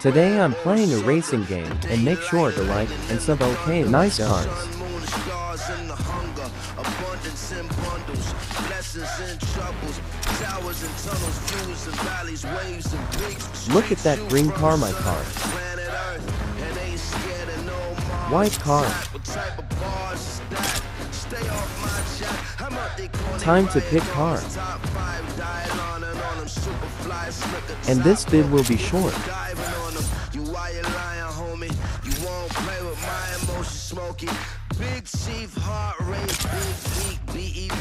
Today I'm playing a racing game, and make sure to like and sub. Okay, nice cars. Look at that green car, my car. White car. Time to pick car. And this vid will be short.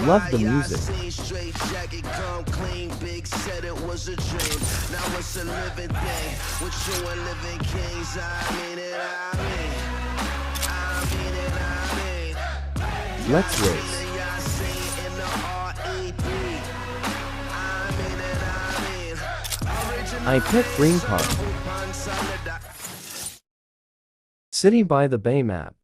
Love the music. Let's race. I picked green car. City by the Bay map.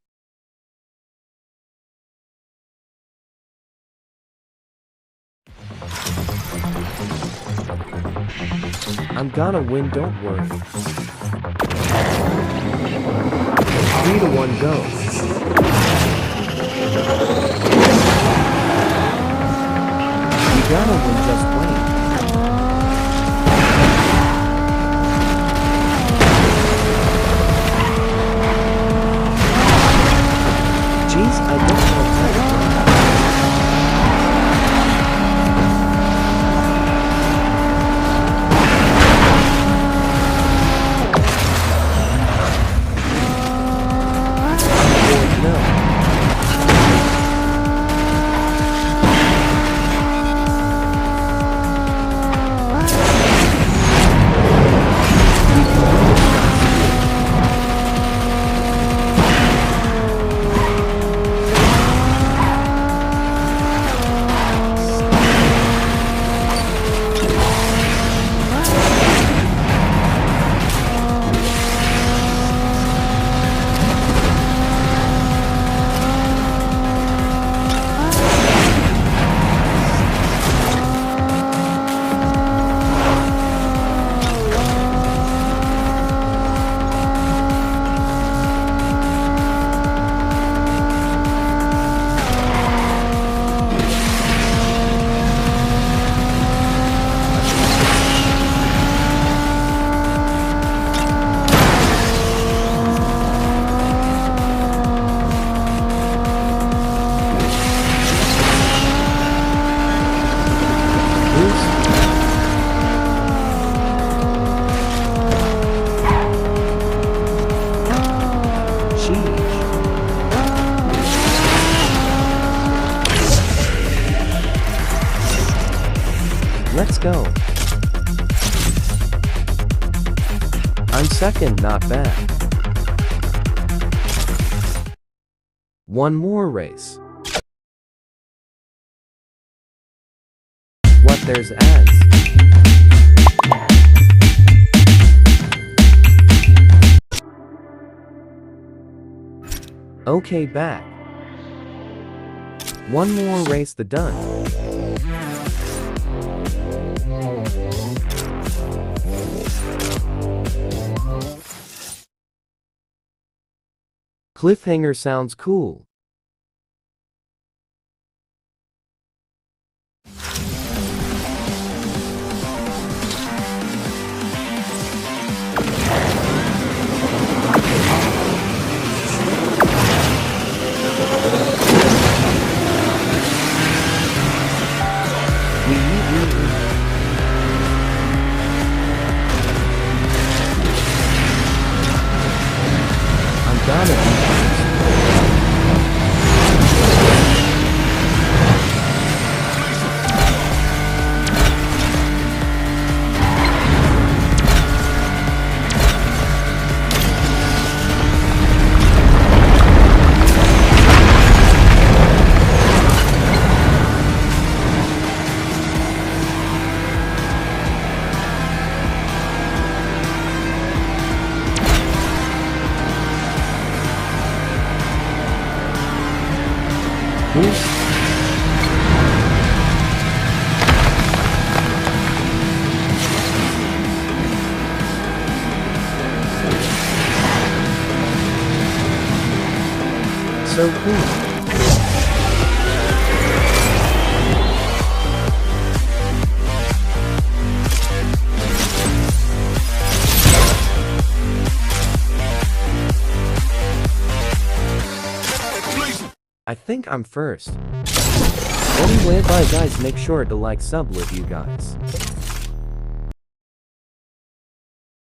I'm gonna win, don't worry. 3-1 go. You gotta win, just wait. Jeez, I don't know how to drive. Let's go. I'm second, not bad. One more race. What, there's ads? Okay, back. One more race, the done. Cliffhanger sounds cool. I'm gonna be So cool. I think I'm first. Anyway, bye guys, make sure to like, sub with you guys.